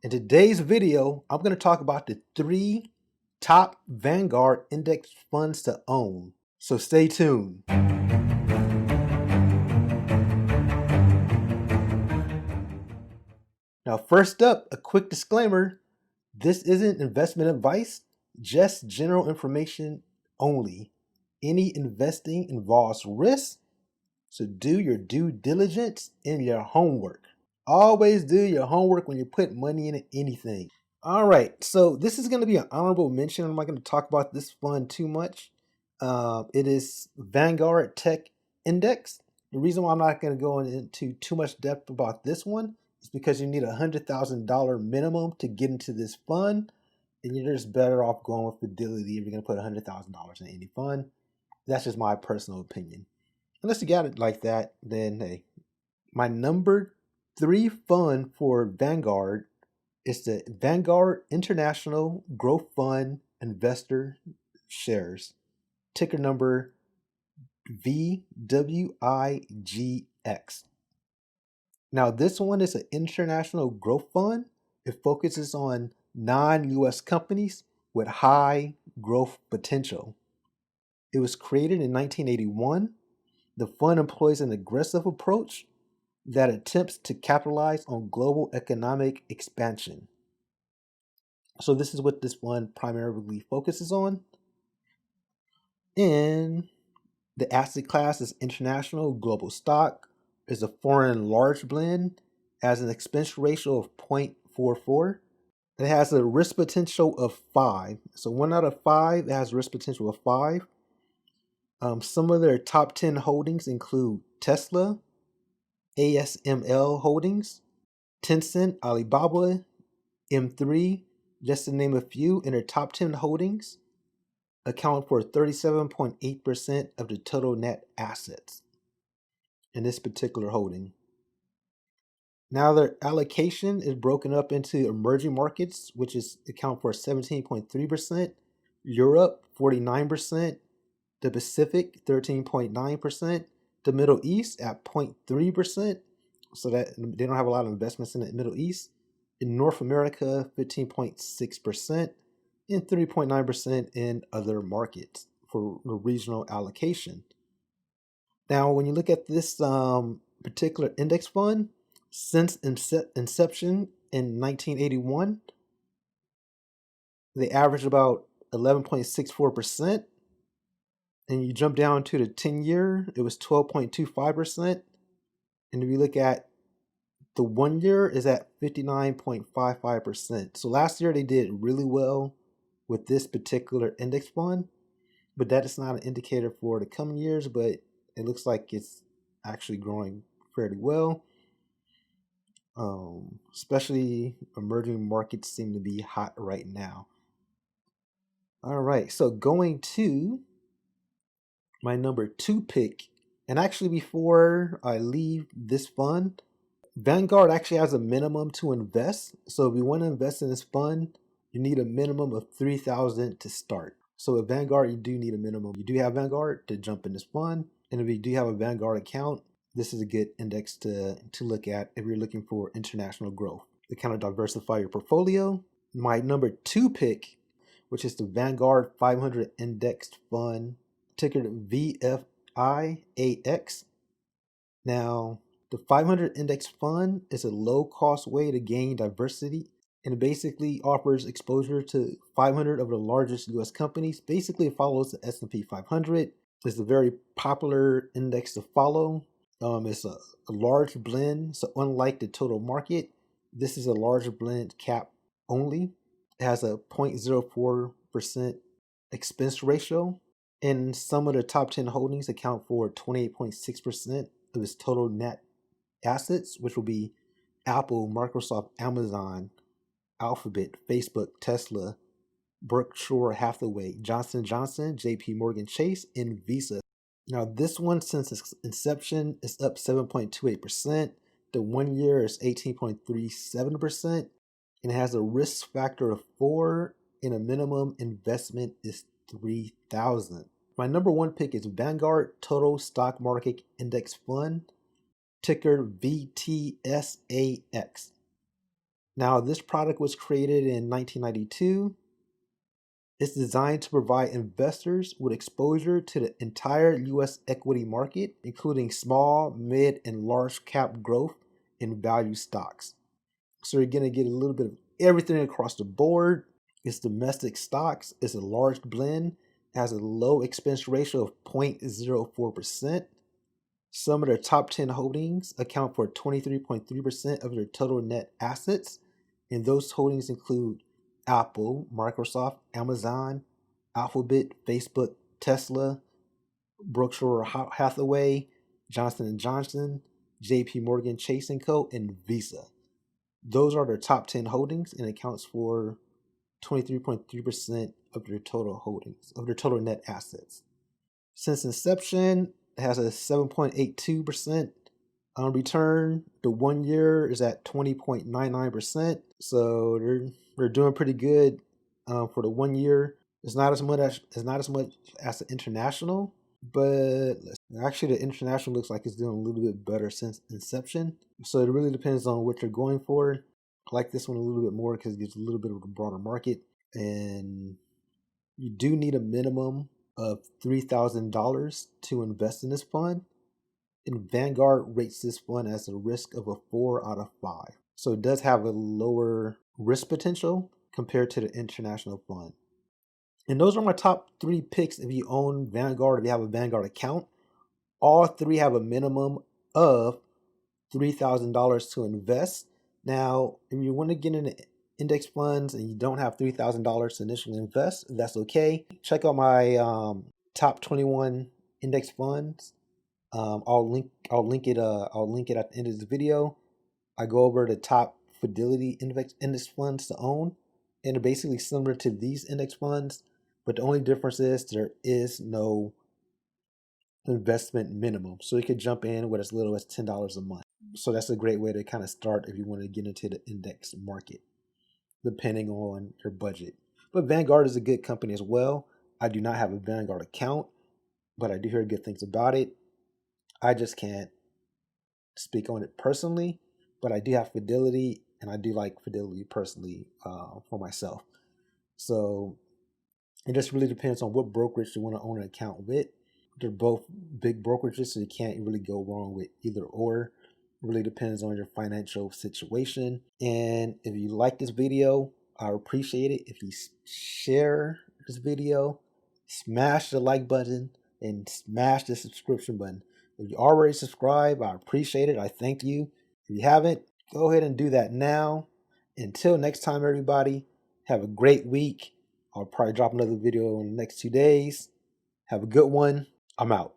In today's video, I'm going to talk about the 3 top Vanguard index funds to own. So stay tuned. Now, first up, a quick disclaimer. This isn't investment advice, just general information only. Any investing involves risk, so do your due diligence and your homework. Always do your homework when you put money into anything. All right, so this is going to be an honorable mention. I'm not going to talk about this fund too much. It is Vanguard Tech Index. The reason why I'm not going to go into too much depth about this one is because you need a $100,000 minimum to get into this fund, and you're just better off going with Fidelity if you're going to put $100,000 in any fund. That's just my personal opinion. Unless you got it like that, then hey. My number 3 fund for Vanguard is the Vanguard International Growth Fund Investor Shares, ticker number VWIGX. Now, this one is an international growth fund. It focuses on non-US companies with high growth potential. It was created in 1981. The fund employs an aggressive approach that attempts to capitalize on global economic expansion. So this is what this fund primarily focuses on. And the asset class is international global stock. Is a foreign large blend, has an expense ratio of 0.44. It has a risk potential of 5. So 1 out of 5 has risk potential of 5. Some of their top 10 holdings include Tesla, ASML Holdings, Tencent, Alibaba, M3, just to name a few. In their top 10 holdings account for 37.8% of the total net assets in this particular holding. Now their allocation is broken up into emerging markets, which is account for 17.3%, Europe 49%, the Pacific 13.9%, the Middle East at 0.3%, so that they don't have a lot of investments in the Middle East. In North America, 15.6%, and 3.9% in other markets for the regional allocation. Now, when you look at this particular index fund, since inception in 1981, they averaged about 11.64%. And you jump down to the 10-year, it was 12.25%. And if you look at the 1 year, is at 59.55%. So last year they did really well with this particular index fund, but that is not an indicator for the coming years, but it looks like it's actually growing fairly well. Especially emerging markets seem to be hot right now. All right, so going to my number 2 pick, and actually before I leave this fund, Vanguard actually has a minimum to invest. So if you want to invest in this fund, you need a minimum of $3,000 to start. So at Vanguard, you do need a minimum. You do have Vanguard to jump in this fund, and if you do have a Vanguard account, this is a good index to look at if you're looking for international growth to kind of diversify your portfolio. My number 2 pick, which is the Vanguard 500 Indexed Fund, ticker VFIAX. Now, the 500 Index Fund is a low-cost way to gain diversity, and it basically offers exposure to 500 of the largest U.S. companies. Basically, it follows the S&P 500. It's a very popular index to follow. It's a large blend, so unlike the total market, this is a large blend cap only. It has a 0.04% expense ratio. And some of the top 10 holdings account for 28.6% of its total net assets, which will be Apple, Microsoft, Amazon, Alphabet, Facebook, Tesla, Berkshire Hathaway, Johnson & Johnson, JP Morgan Chase, and Visa. Now, this one, since its inception, is up 7.28%. The 1 year is 18.37%. And it has a risk factor of 4, and a minimum investment is $3,000. My number 1 pick is Vanguard Total Stock Market Index Fund, ticker VTSAX. Now, this product was created in 1992. It's designed to provide investors with exposure to the entire U.S. equity market, including small, mid, and large cap growth and value stocks. So you're going to get a little bit of everything across the board. It's domestic stocks. It's a large blend. It has a low expense ratio of 0.04%. Some of their top 10 holdings account for 23.3% of their total net assets, and those holdings include Apple, Microsoft, Amazon, Alphabet, Facebook, Tesla, Berkshire Hathaway, Johnson & Johnson, JP Morgan Chase & Co., and Visa. Those are their top 10 holdings and accounts for 23.3% of their total holdings, of their total net assets. Since inception, it has a 7.82% return. The 1 year is at 20.99%. So they're doing pretty good for the 1 year. It's not as much as the international, but actually the international looks like it's doing a little bit better since inception. So it really depends on what you're going for. I like this one a little bit more because it gives a little bit of a broader market, and you do need a minimum of $3,000 to invest in this fund. And Vanguard rates this fund as a risk of a 4 out of 5. So it does have a lower risk potential compared to the international fund. And those are my top 3 picks if you own Vanguard, if you have a Vanguard account. All 3 have a minimum of $3,000 to invest. Now, if you want to get into index funds and you don't have $3,000 to initially invest, that's okay. Check out my top 21 index funds. I'll link it at the end of the video. I go over the top Fidelity index funds to own, and they're basically similar to these index funds, but the only difference is there is no investment minimum. So you could jump in with as little as $10 a month. So that's a great way to kind of start if you want to get into the index market, depending on your budget. But Vanguard is a good company as well. I do not have a Vanguard account, but I do hear good things about it. I just can't speak on it personally, but I do have Fidelity, and I do like Fidelity personally for myself. So it just really depends on what brokerage you want to own an account with. They're both big brokerages, so you can't really go wrong with either or. It really depends on your financial situation. And if you like this video, I appreciate it if you share this video, smash the like button, and smash the subscription button. If you already subscribed, I appreciate it. I thank you. If you haven't, go ahead and do that now. Until next time, everybody, have a great week. I'll probably drop another video in the next 2 days. Have a good one. I'm out.